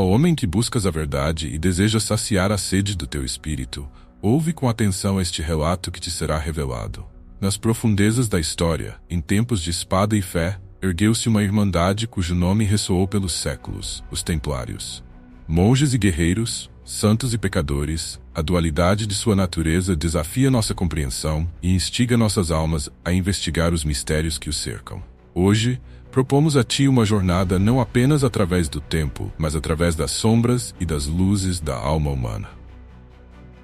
Ó homem que buscas a verdade e desejas saciar a sede do teu espírito, ouve com atenção este relato que te será revelado. Nas profundezas da história, em tempos de espada e fé, ergueu-se uma irmandade cujo nome ressoou pelos séculos, os Templários. Monges e guerreiros, santos e pecadores, a dualidade de sua natureza desafia nossa compreensão e instiga nossas almas a investigar os mistérios que os cercam. Hoje, propomos a ti uma jornada não apenas através do tempo, mas através das sombras e das luzes da alma humana.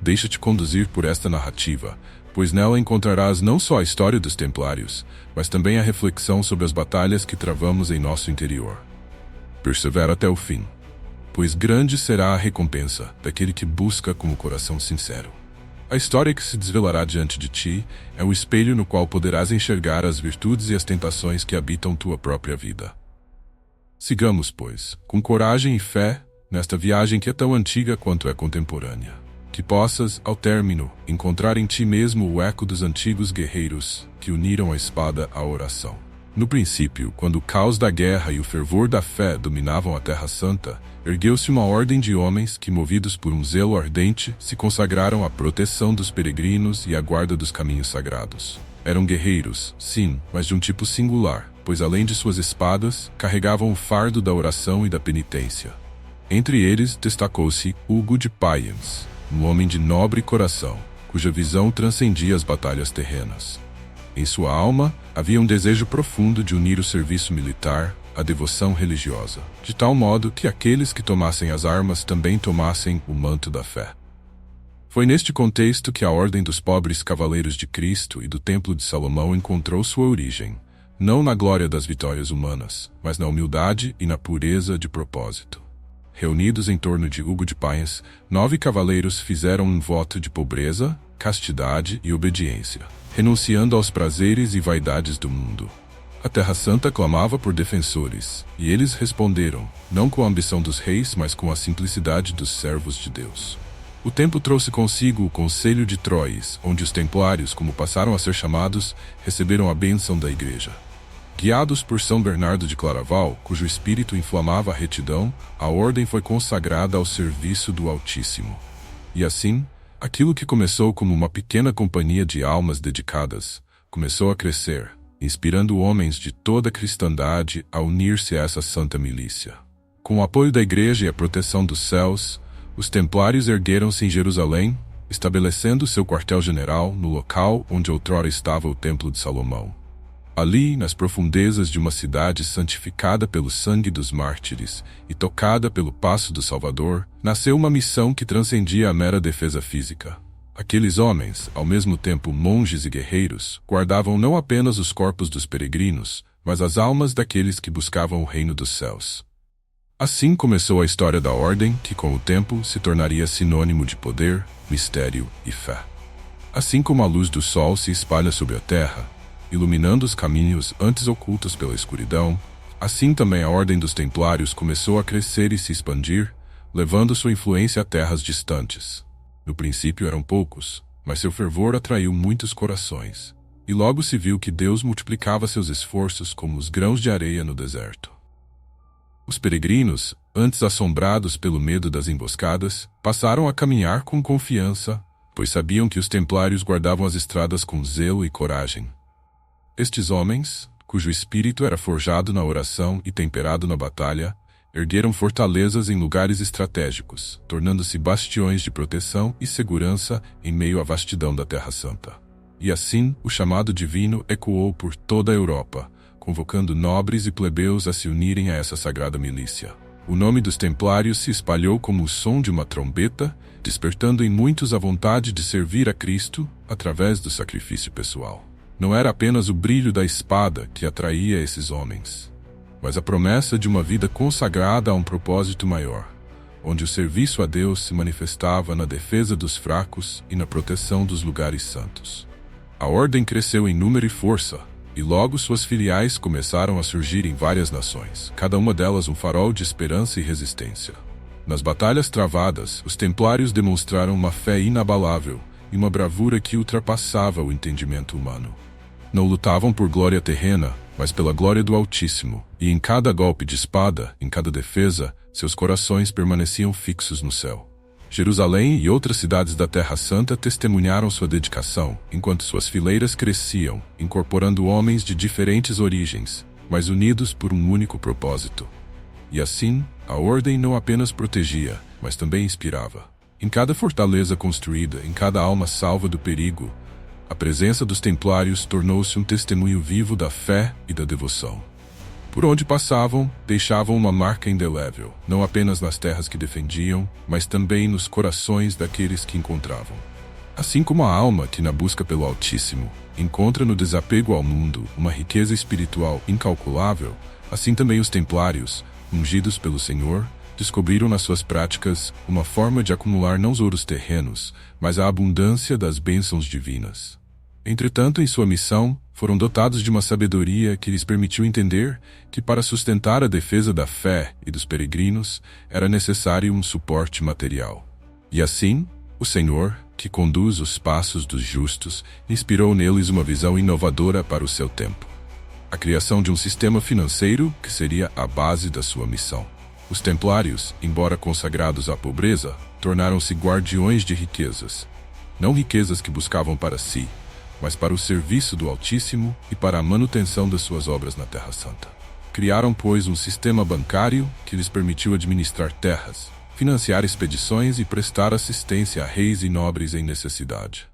Deixa-te conduzir por esta narrativa, pois nela encontrarás não só a história dos Templários, mas também a reflexão sobre as batalhas que travamos em nosso interior. Persevera até o fim, pois grande será a recompensa daquele que busca com o coração sincero. A história que se desvelará diante de ti é o espelho no qual poderás enxergar as virtudes e as tentações que habitam tua própria vida. Sigamos, pois, com coragem e fé, nesta viagem que é tão antiga quanto é contemporânea. Que possas, ao término, encontrar em ti mesmo o eco dos antigos guerreiros que uniram a espada à oração. No princípio, quando o caos da guerra e o fervor da fé dominavam a Terra Santa, ergueu-se uma ordem de homens que, movidos por um zelo ardente, se consagraram à proteção dos peregrinos e à guarda dos caminhos sagrados. Eram guerreiros, sim, mas de um tipo singular, pois além de suas espadas, carregavam o fardo da oração e da penitência. Entre eles destacou-se Hugo de Payens, um homem de nobre coração, cuja visão transcendia as batalhas terrenas. Em sua alma, havia um desejo profundo de unir o serviço militar à devoção religiosa, de tal modo que aqueles que tomassem as armas também tomassem o manto da fé. Foi neste contexto que a Ordem dos Pobres Cavaleiros de Cristo e do Templo de Salomão encontrou sua origem, não na glória das vitórias humanas, mas na humildade e na pureza de propósito. Reunidos em torno de Hugo de Payens, 9 cavaleiros fizeram um voto de pobreza, castidade e obediência, renunciando aos prazeres e vaidades do mundo. A Terra Santa clamava por defensores, e eles responderam, não com a ambição dos reis, mas com a simplicidade dos servos de Deus. O tempo trouxe consigo o Conselho de Troyes, onde os Templários, como passaram a ser chamados, receberam a bênção da Igreja. Guiados por São Bernardo de Claraval, cujo espírito inflamava a retidão, a ordem foi consagrada ao serviço do Altíssimo. E assim, aquilo que começou como uma pequena companhia de almas dedicadas, começou a crescer, inspirando homens de toda a cristandade a unir-se a essa santa milícia. Com o apoio da Igreja e a proteção dos céus, os Templários ergueram-se em Jerusalém, estabelecendo seu quartel-general no local onde outrora estava o Templo de Salomão. Ali, nas profundezas de uma cidade santificada pelo sangue dos mártires e tocada pelo passo do Salvador, nasceu uma missão que transcendia a mera defesa física. Aqueles homens, ao mesmo tempo monges e guerreiros, guardavam não apenas os corpos dos peregrinos, mas as almas daqueles que buscavam o reino dos céus. Assim começou a história da ordem, que com o tempo se tornaria sinônimo de poder, mistério e fé. Assim como a luz do sol se espalha sobre a terra, iluminando os caminhos antes ocultos pela escuridão, assim também a Ordem dos Templários começou a crescer e se expandir, levando sua influência a terras distantes. No princípio eram poucos, mas seu fervor atraiu muitos corações, e logo se viu que Deus multiplicava seus esforços como os grãos de areia no deserto. Os peregrinos, antes assombrados pelo medo das emboscadas, passaram a caminhar com confiança, pois sabiam que os Templários guardavam as estradas com zelo e coragem. Estes homens, cujo espírito era forjado na oração e temperado na batalha, ergueram fortalezas em lugares estratégicos, tornando-se bastiões de proteção e segurança em meio à vastidão da Terra Santa. E assim, o chamado divino ecoou por toda a Europa, convocando nobres e plebeus a se unirem a essa sagrada milícia. O nome dos Templários se espalhou como o som de uma trombeta, despertando em muitos a vontade de servir a Cristo através do sacrifício pessoal. Não era apenas o brilho da espada que atraía esses homens, mas a promessa de uma vida consagrada a um propósito maior, onde o serviço a Deus se manifestava na defesa dos fracos e na proteção dos lugares santos. A ordem cresceu em número e força, e logo suas filiais começaram a surgir em várias nações, cada uma delas um farol de esperança e resistência. Nas batalhas travadas, os Templários demonstraram uma fé inabalável e uma bravura que ultrapassava o entendimento humano. Não lutavam por glória terrena, mas pela glória do Altíssimo, e em cada golpe de espada, em cada defesa, seus corações permaneciam fixos no céu. Jerusalém e outras cidades da Terra Santa testemunharam sua dedicação, enquanto suas fileiras cresciam, incorporando homens de diferentes origens, mas unidos por um único propósito. E assim, a ordem não apenas protegia, mas também inspirava. Em cada fortaleza construída, em cada alma salva do perigo, a presença dos templários tornou-se um testemunho vivo da fé e da devoção. Por onde passavam, deixavam uma marca indelével, não apenas nas terras que defendiam, mas também nos corações daqueles que encontravam. Assim como a alma que, na busca pelo Altíssimo, encontra no desapego ao mundo uma riqueza espiritual incalculável, assim também os templários, ungidos pelo Senhor, descobriram nas suas práticas uma forma de acumular não os ouros terrenos, mas a abundância das bênçãos divinas. Entretanto, em sua missão, foram dotados de uma sabedoria que lhes permitiu entender que para sustentar a defesa da fé e dos peregrinos, era necessário um suporte material. E assim, o Senhor, que conduz os passos dos justos, inspirou neles uma visão inovadora para o seu tempo. A criação de um sistema financeiro que seria a base da sua missão. Os templários, embora consagrados à pobreza, tornaram-se guardiões de riquezas. Não riquezas que buscavam para si, mas para o serviço do Altíssimo e para a manutenção das suas obras na Terra Santa. Criaram, pois, um sistema bancário que lhes permitiu administrar terras, financiar expedições e prestar assistência a reis e nobres em necessidade.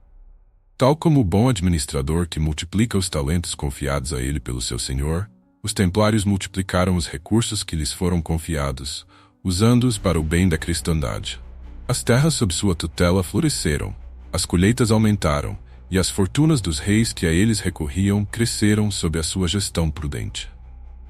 Tal como o bom administrador que multiplica os talentos confiados a ele pelo seu senhor, os templários multiplicaram os recursos que lhes foram confiados, usando-os para o bem da cristandade. As terras sob sua tutela floresceram, as colheitas aumentaram, e as fortunas dos reis que a eles recorriam cresceram sob a sua gestão prudente.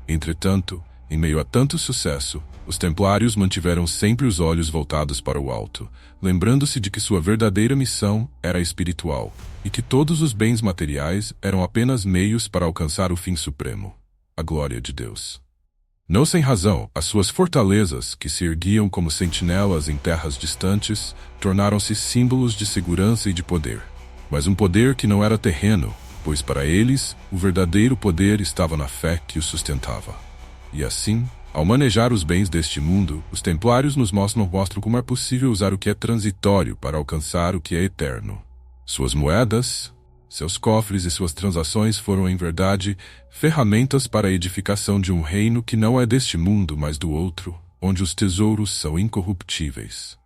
Entretanto, em meio a tanto sucesso, os templários mantiveram sempre os olhos voltados para o alto, lembrando-se de que sua verdadeira missão era espiritual, e que todos os bens materiais eram apenas meios para alcançar o fim supremo, a glória de Deus. Não sem razão, as suas fortalezas, que se erguiam como sentinelas em terras distantes, tornaram-se símbolos de segurança e de poder. Mas um poder que não era terreno, pois para eles, o verdadeiro poder estava na fé que os sustentava. E assim, ao manejar os bens deste mundo, os templários nos mostram como é possível usar o que é transitório para alcançar o que é eterno. Suas moedas, seus cofres e suas transações foram, em verdade, ferramentas para a edificação de um reino que não é deste mundo, mas do outro, onde os tesouros são incorruptíveis.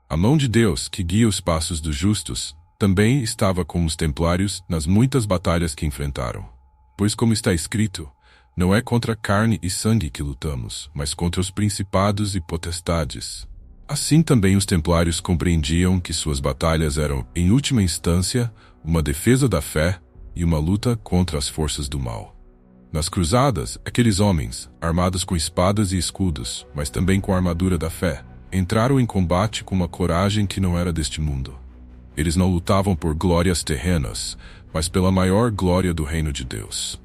A mão de Deus, que guia os passos dos justos, também estava com os templários nas muitas batalhas que enfrentaram. Pois, como está escrito, não é contra carne e sangue que lutamos, mas contra os principados e potestades. Assim também os templários compreendiam que suas batalhas eram, em última instância, uma defesa da fé e uma luta contra as forças do mal. Nas cruzadas, aqueles homens, armados com espadas e escudos, mas também com a armadura da fé, entraram em combate com uma coragem que não era deste mundo. Eles não lutavam por glórias terrenas, mas pela maior glória do reino de Deus.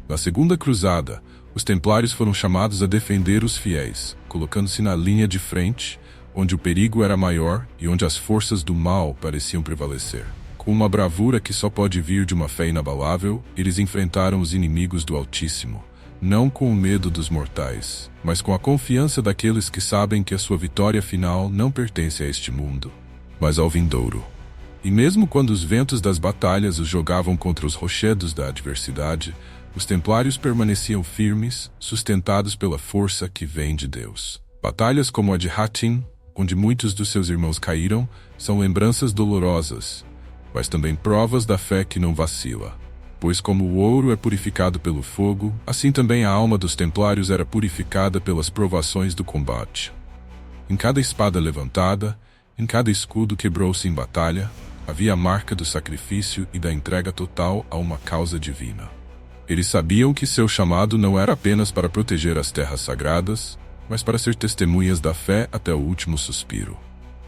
Na segunda cruzada, os templários foram chamados a defender os fiéis, colocando-se na linha de frente, onde o perigo era maior e onde as forças do mal pareciam prevalecer. Com uma bravura que só pode vir de uma fé inabalável, eles enfrentaram os inimigos do Altíssimo, não com o medo dos mortais, mas com a confiança daqueles que sabem que a sua vitória final não pertence a este mundo, mas ao vindouro. E mesmo quando os ventos das batalhas os jogavam contra os rochedos da adversidade, os templários permaneciam firmes, sustentados pela força que vem de Deus. Batalhas como a de Hattin, onde muitos dos seus irmãos caíram, são lembranças dolorosas, mas também provas da fé que não vacila. Pois como o ouro é purificado pelo fogo, assim também a alma dos templários era purificada pelas provações do combate. Em cada espada levantada, em cada escudo quebrou-se em batalha, havia a marca do sacrifício e da entrega total a uma causa divina. Eles sabiam que seu chamado não era apenas para proteger as terras sagradas, mas para ser testemunhas da fé até o último suspiro.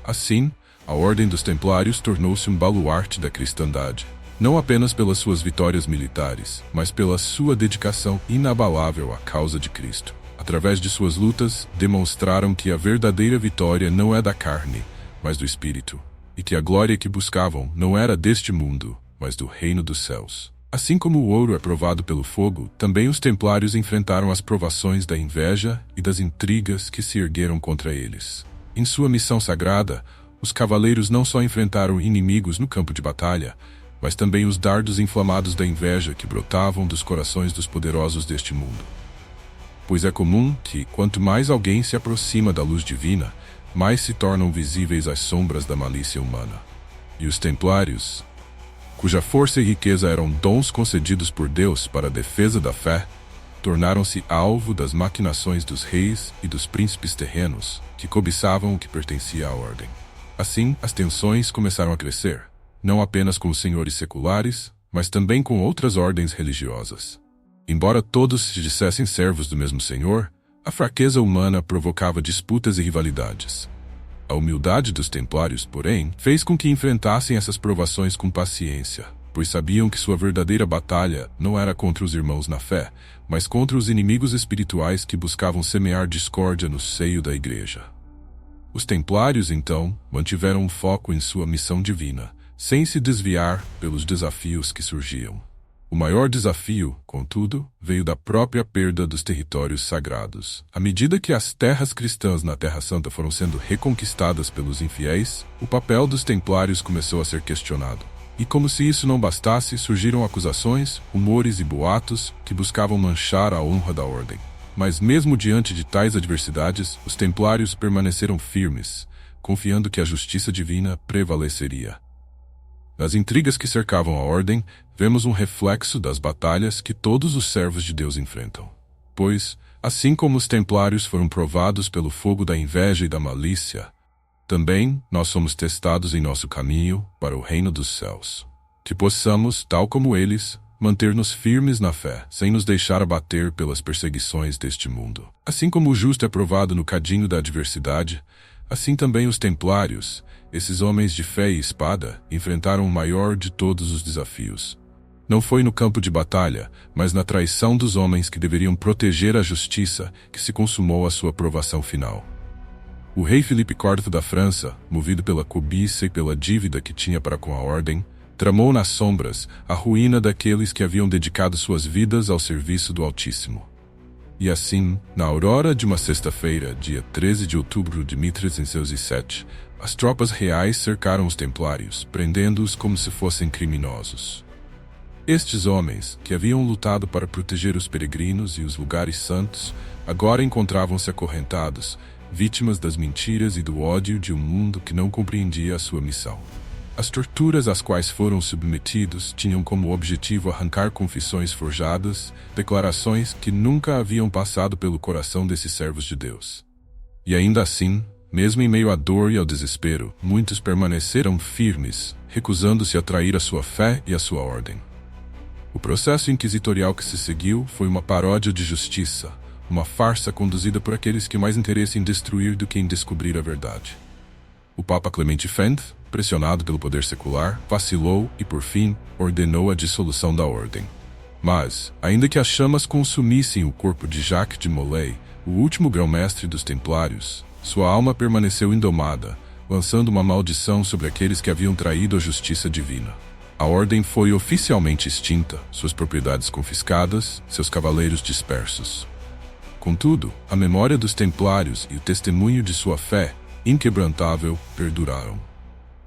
Assim, a Ordem dos Templários tornou-se um baluarte da cristandade, não apenas pelas suas vitórias militares, mas pela sua dedicação inabalável à causa de Cristo. Através de suas lutas, demonstraram que a verdadeira vitória não é da carne, mas do Espírito, e que a glória que buscavam não era deste mundo, mas do reino dos céus. Assim como o ouro é provado pelo fogo, também os templários enfrentaram as provações da inveja e das intrigas que se ergueram contra eles. Em sua missão sagrada, os cavaleiros não só enfrentaram inimigos no campo de batalha, mas também os dardos inflamados da inveja que brotavam dos corações dos poderosos deste mundo. Pois é comum que, quanto mais alguém se aproxima da luz divina, mais se tornam visíveis as sombras da malícia humana. E os templários, cuja força e riqueza eram dons concedidos por Deus para a defesa da fé, tornaram-se alvo das maquinações dos reis e dos príncipes terrenos, que cobiçavam o que pertencia à ordem. Assim, as tensões começaram a crescer, não apenas com os senhores seculares, mas também com outras ordens religiosas. Embora todos se dissessem servos do mesmo Senhor, a fraqueza humana provocava disputas e rivalidades. A humildade dos templários, porém, fez com que enfrentassem essas provações com paciência, pois sabiam que sua verdadeira batalha não era contra os irmãos na fé, mas contra os inimigos espirituais que buscavam semear discórdia no seio da igreja. Os templários, então, mantiveram um foco em sua missão divina, sem se desviar pelos desafios que surgiam. O maior desafio, contudo, veio da própria perda dos territórios sagrados. À medida que as terras cristãs na Terra Santa foram sendo reconquistadas pelos infiéis, o papel dos templários começou a ser questionado. E como se isso não bastasse, surgiram acusações, rumores e boatos que buscavam manchar a honra da ordem. Mas mesmo diante de tais adversidades, os templários permaneceram firmes, confiando que a justiça divina prevaleceria. Nas intrigas que cercavam a ordem, vemos um reflexo das batalhas que todos os servos de Deus enfrentam. Pois, assim como os templários foram provados pelo fogo da inveja e da malícia, também nós somos testados em nosso caminho para o reino dos céus. Que possamos, tal como eles, manter-nos firmes na fé, sem nos deixar abater pelas perseguições deste mundo. Assim como o justo é provado no cadinho da adversidade, assim também os templários, esses homens de fé e espada, enfrentaram o maior de todos os desafios. Não foi no campo de batalha, mas na traição dos homens que deveriam proteger a justiça, que se consumou a sua provação final. O rei Filipe IV da França, movido pela cobiça e pela dívida que tinha para com a ordem, tramou nas sombras a ruína daqueles que haviam dedicado suas vidas ao serviço do Altíssimo. E assim, na aurora de uma sexta-feira, dia 13 de outubro de 1307, as tropas reais cercaram os templários, prendendo-os como se fossem criminosos. Estes homens, que haviam lutado para proteger os peregrinos e os lugares santos, agora encontravam-se acorrentados, vítimas das mentiras e do ódio de um mundo que não compreendia a sua missão. As torturas às quais foram submetidos tinham como objetivo arrancar confissões forjadas, declarações que nunca haviam passado pelo coração desses servos de Deus. E ainda assim, mesmo em meio à dor e ao desespero, muitos permaneceram firmes, recusando-se a trair a sua fé e a sua ordem. O processo inquisitorial que se seguiu foi uma paródia de justiça, uma farsa conduzida por aqueles que mais interesse em destruir do que em descobrir a verdade. O Papa Clemente X, pressionado pelo poder secular, vacilou e, por fim, ordenou a dissolução da ordem. Mas, ainda que as chamas consumissem o corpo de Jacques de Molay, o último grão-mestre dos Templários, sua alma permaneceu indomada, lançando uma maldição sobre aqueles que haviam traído a justiça divina. A ordem foi oficialmente extinta, suas propriedades confiscadas, seus cavaleiros dispersos. Contudo, a memória dos Templários e o testemunho de sua fé, inquebrantável, perduraram.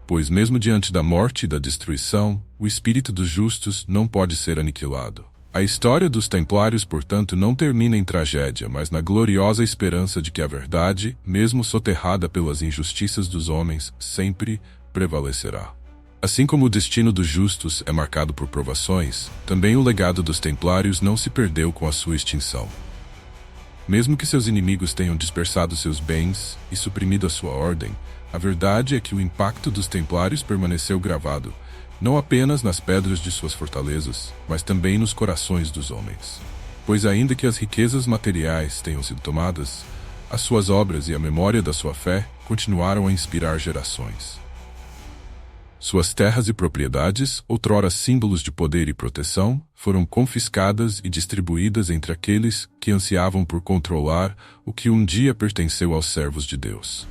Pois mesmo diante da morte e da destruição, o espírito dos justos não pode ser aniquilado. A história dos Templários, portanto, não termina em tragédia, mas na gloriosa esperança de que a verdade, mesmo soterrada pelas injustiças dos homens, sempre prevalecerá. Assim como o destino dos justos é marcado por provações, também o legado dos Templários não se perdeu com a sua extinção. Mesmo que seus inimigos tenham dispersado seus bens e suprimido a sua ordem, a verdade é que o impacto dos Templários permaneceu gravado, não apenas nas pedras de suas fortalezas, mas também nos corações dos homens. Pois ainda que as riquezas materiais tenham sido tomadas, as suas obras e a memória da sua fé continuaram a inspirar gerações. Suas terras e propriedades, outrora símbolos de poder e proteção, foram confiscadas e distribuídas entre aqueles que ansiavam por controlar o que um dia pertenceu aos servos de Deus.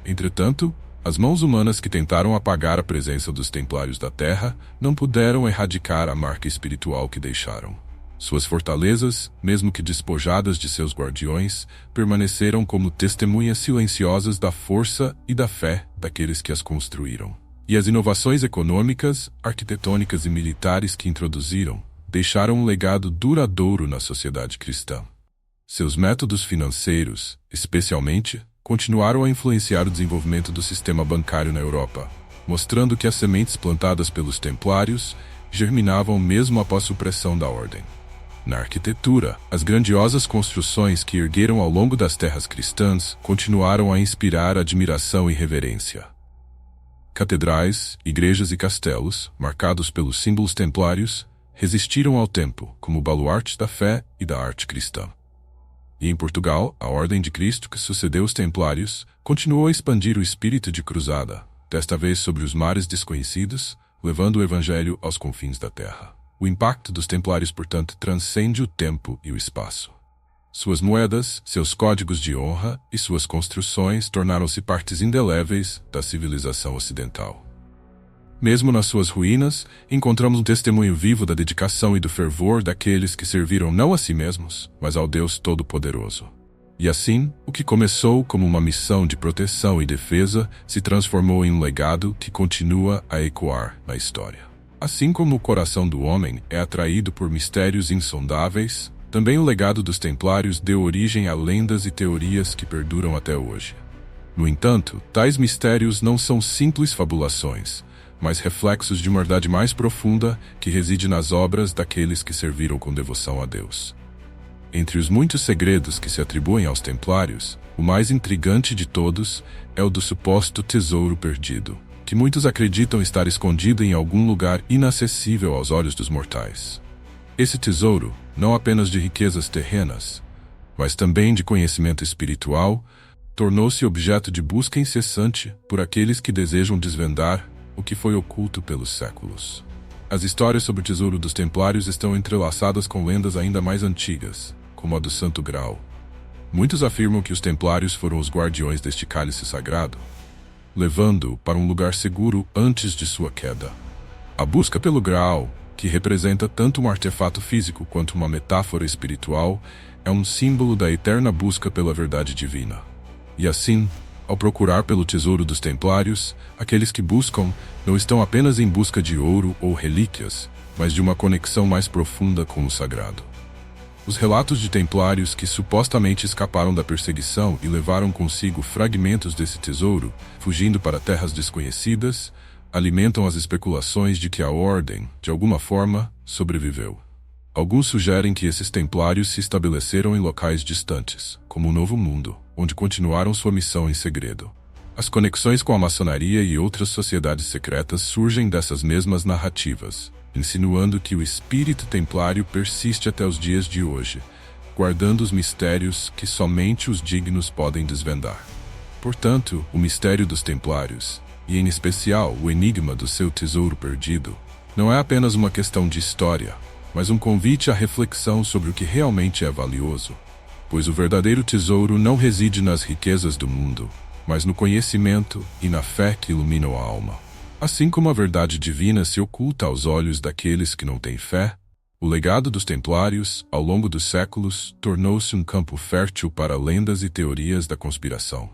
Entretanto, As mãos humanas que tentaram apagar a presença dos Templários da Terra não puderam erradicar a marca espiritual que deixaram. Suas fortalezas, mesmo que despojadas de seus guardiões, permaneceram como testemunhas silenciosas da força e da fé daqueles que as construíram. E as inovações econômicas, arquitetônicas e militares que introduziram deixaram um legado duradouro na sociedade cristã. Seus métodos financeiros, especialmente, continuaram a influenciar o desenvolvimento do sistema bancário na Europa, mostrando que as sementes plantadas pelos Templários germinavam mesmo após a supressão da Ordem. Na arquitetura, as grandiosas construções que ergueram ao longo das terras cristãs continuaram a inspirar admiração e reverência. Catedrais, igrejas e castelos, marcados pelos símbolos templários, resistiram ao tempo como baluartes da fé e da arte cristã. E em Portugal, a Ordem de Cristo, que sucedeu os Templários, continuou a expandir o espírito de cruzada, desta vez sobre os mares desconhecidos, levando o Evangelho aos confins da terra. O impacto dos Templários, portanto, transcende o tempo e o espaço. Suas moedas, seus códigos de honra e suas construções tornaram-se partes indeléveis da civilização ocidental. Mesmo nas suas ruínas, encontramos um testemunho vivo da dedicação e do fervor daqueles que serviram não a si mesmos, mas ao Deus Todo-Poderoso. E assim, o que começou como uma missão de proteção e defesa se transformou em um legado que continua a ecoar na história. Assim como o coração do homem é atraído por mistérios insondáveis, também o legado dos Templários deu origem a lendas e teorias que perduram até hoje. No entanto, tais mistérios não são simples fabulações, mas reflexos de uma verdade mais profunda que reside nas obras daqueles que serviram com devoção a Deus. Entre os muitos segredos que se atribuem aos Templários, o mais intrigante de todos é o do suposto tesouro perdido, que muitos acreditam estar escondido em algum lugar inacessível aos olhos dos mortais. Esse tesouro, não apenas de riquezas terrenas, mas também de conhecimento espiritual, tornou-se objeto de busca incessante por aqueles que desejam desvendar o que foi oculto pelos séculos. As histórias sobre o tesouro dos Templários estão entrelaçadas com lendas ainda mais antigas, como a do Santo Graal. Muitos afirmam que os Templários foram os guardiões deste cálice sagrado, levando-o para um lugar seguro antes de sua queda. A busca pelo Graal, que representa tanto um artefato físico quanto uma metáfora espiritual, é um símbolo da eterna busca pela verdade divina. E assim, ao procurar pelo tesouro dos Templários, aqueles que buscam não estão apenas em busca de ouro ou relíquias, mas de uma conexão mais profunda com o sagrado. Os relatos de Templários que supostamente escaparam da perseguição e levaram consigo fragmentos desse tesouro, fugindo para terras desconhecidas, alimentam as especulações de que a Ordem, de alguma forma, sobreviveu. Alguns sugerem que esses Templários se estabeleceram em locais distantes, como o Novo Mundo, onde continuaram sua missão em segredo. As conexões com a maçonaria e outras sociedades secretas surgem dessas mesmas narrativas, insinuando que o espírito templário persiste até os dias de hoje, guardando os mistérios que somente os dignos podem desvendar. Portanto, o mistério dos Templários, e em especial o enigma do seu tesouro perdido, não é apenas uma questão de história, mas um convite à reflexão sobre o que realmente é valioso, pois o verdadeiro tesouro não reside nas riquezas do mundo, mas no conhecimento e na fé que iluminam a alma. Assim como a verdade divina se oculta aos olhos daqueles que não têm fé, o legado dos Templários, ao longo dos séculos, tornou-se um campo fértil para lendas e teorias da conspiração.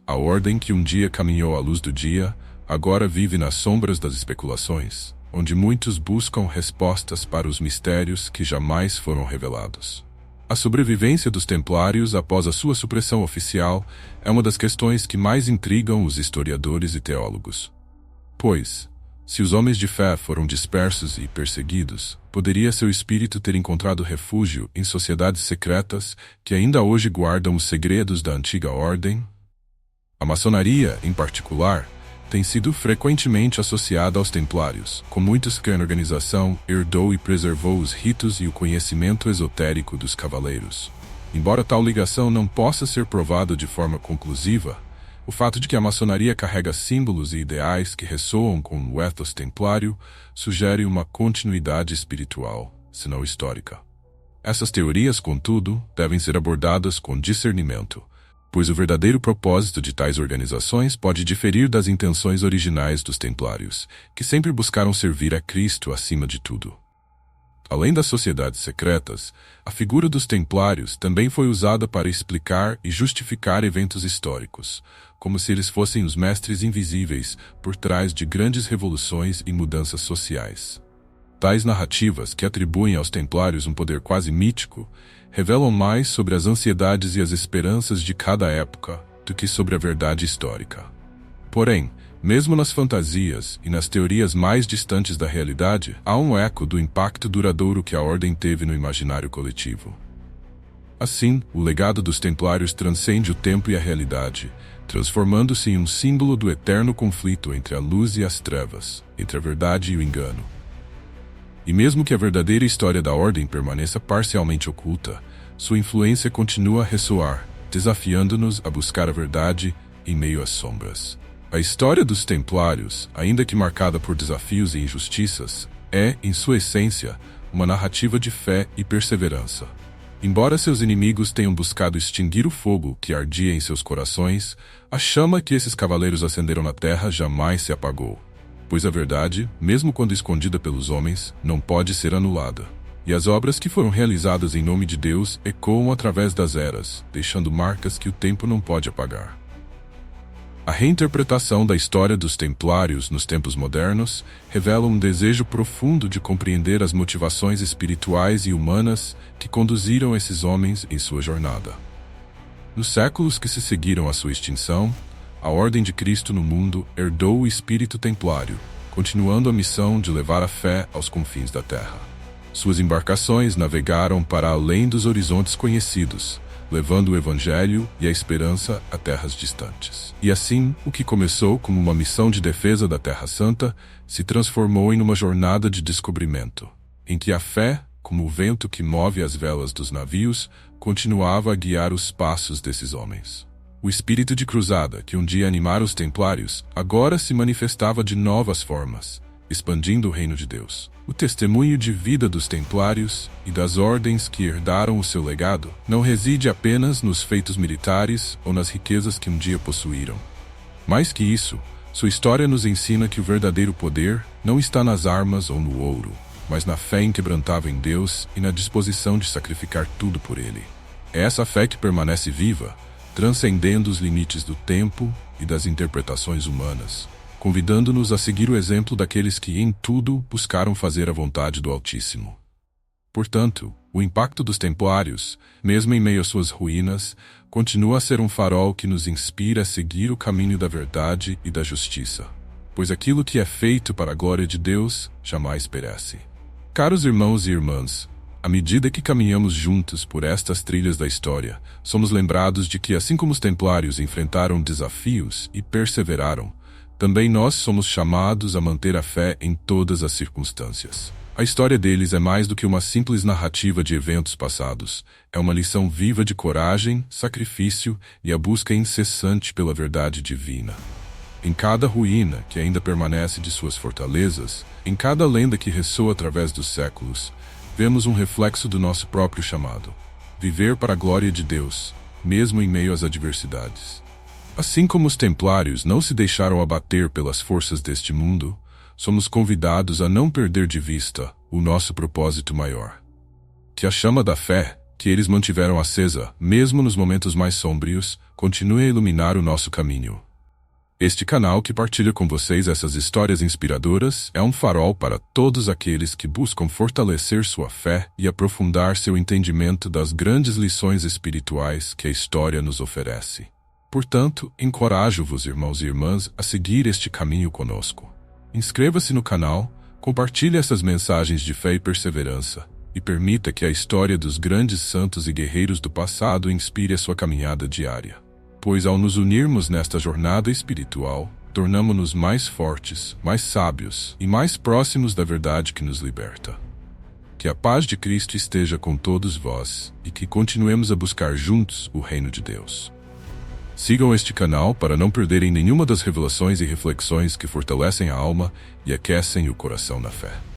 A Ordem que um dia caminhou à luz do dia, agora vive nas sombras das especulações, onde muitos buscam respostas para os mistérios que jamais foram revelados. A sobrevivência dos Templários após a sua supressão oficial é uma das questões que mais intrigam os historiadores e teólogos. Pois, se os homens de fé foram dispersos e perseguidos, poderia seu espírito ter encontrado refúgio em sociedades secretas que ainda hoje guardam os segredos da antiga Ordem? A maçonaria, em particular, tem sido frequentemente associada aos Templários, com muitos que a organização herdou e preservou os ritos e o conhecimento esotérico dos cavaleiros. Embora tal ligação não possa ser provada de forma conclusiva, o fato de que a maçonaria carrega símbolos e ideais que ressoam com o ethos templário sugere uma continuidade espiritual, se não histórica. Essas teorias, contudo, devem ser abordadas com discernimento, pois o verdadeiro propósito de tais organizações pode diferir das intenções originais dos templários, que sempre buscaram servir a Cristo acima de tudo. Além das sociedades secretas, a figura dos templários também foi usada para explicar e justificar eventos históricos, como se eles fossem os mestres invisíveis por trás de grandes revoluções e mudanças sociais. Tais narrativas, que atribuem aos templários um poder quase mítico, revelam mais sobre as ansiedades e as esperanças de cada época do que sobre a verdade histórica. Porém, mesmo nas fantasias e nas teorias mais distantes da realidade, há um eco do impacto duradouro que a Ordem teve no imaginário coletivo. Assim, o legado dos templários transcende o tempo e a realidade, transformando-se em um símbolo do eterno conflito entre a luz e as trevas, entre a verdade e o engano. E mesmo que a verdadeira história da Ordem permaneça parcialmente oculta, sua influência continua a ressoar, desafiando-nos a buscar a verdade em meio às sombras. A história dos Templários, ainda que marcada por desafios e injustiças, é, em sua essência, uma narrativa de fé e perseverança. Embora seus inimigos tenham buscado extinguir o fogo que ardia em seus corações, a chama que esses cavaleiros acenderam na terra jamais se apagou. Pois a verdade, mesmo quando escondida pelos homens, não pode ser anulada. E as obras que foram realizadas em nome de Deus ecoam através das eras, deixando marcas que o tempo não pode apagar. A reinterpretação da história dos Templários nos tempos modernos revela um desejo profundo de compreender as motivações espirituais e humanas que conduziram esses homens em sua jornada. Nos séculos que se seguiram à sua extinção, a Ordem de Cristo no mundo herdou o espírito templário, continuando a missão de levar a fé aos confins da terra. Suas embarcações navegaram para além dos horizontes conhecidos, levando o Evangelho e a esperança a terras distantes. E assim, o que começou como uma missão de defesa da Terra Santa se transformou em uma jornada de descobrimento, em que a fé, como o vento que move as velas dos navios, continuava a guiar os passos desses homens. O espírito de cruzada que um dia animara os templários agora se manifestava de novas formas, expandindo o reino de Deus. O testemunho de vida dos templários e das ordens que herdaram o seu legado não reside apenas nos feitos militares ou nas riquezas que um dia possuíram. Mais que isso, sua história nos ensina que o verdadeiro poder não está nas armas ou no ouro, mas na fé inquebrantável em Deus e na disposição de sacrificar tudo por Ele. É essa fé que permanece viva, transcendendo os limites do tempo e das interpretações humanas, convidando-nos a seguir o exemplo daqueles que em tudo buscaram fazer a vontade do Altíssimo. Portanto, o impacto dos templários, mesmo em meio às suas ruínas, continua a ser um farol que nos inspira a seguir o caminho da verdade e da justiça, pois aquilo que é feito para a glória de Deus jamais perece. Caros irmãos e irmãs, à medida que caminhamos juntos por estas trilhas da história, somos lembrados de que, assim como os templários enfrentaram desafios e perseveraram, também nós somos chamados a manter a fé em todas as circunstâncias. A história deles é mais do que uma simples narrativa de eventos passados. É uma lição viva de coragem, sacrifício e a busca incessante pela verdade divina. Em cada ruína que ainda permanece de suas fortalezas, em cada lenda que ressoa através dos séculos, vemos um reflexo do nosso próprio chamado: viver para a glória de Deus, mesmo em meio às adversidades. Assim como os templários não se deixaram abater pelas forças deste mundo, somos convidados a não perder de vista o nosso propósito maior. Que a chama da fé, que eles mantiveram acesa, mesmo nos momentos mais sombrios, continue a iluminar o nosso caminho. Este canal que partilha com vocês essas histórias inspiradoras é um farol para todos aqueles que buscam fortalecer sua fé e aprofundar seu entendimento das grandes lições espirituais que a história nos oferece. Portanto, encorajo-vos, irmãos e irmãs, a seguir este caminho conosco. Inscreva-se no canal, compartilhe essas mensagens de fé e perseverança, e permita que a história dos grandes santos e guerreiros do passado inspire a sua caminhada diária. Pois ao nos unirmos nesta jornada espiritual, tornamo-nos mais fortes, mais sábios e mais próximos da verdade que nos liberta. Que a paz de Cristo esteja com todos vós e que continuemos a buscar juntos o reino de Deus. Sigam este canal para não perderem nenhuma das revelações e reflexões que fortalecem a alma e aquecem o coração na fé.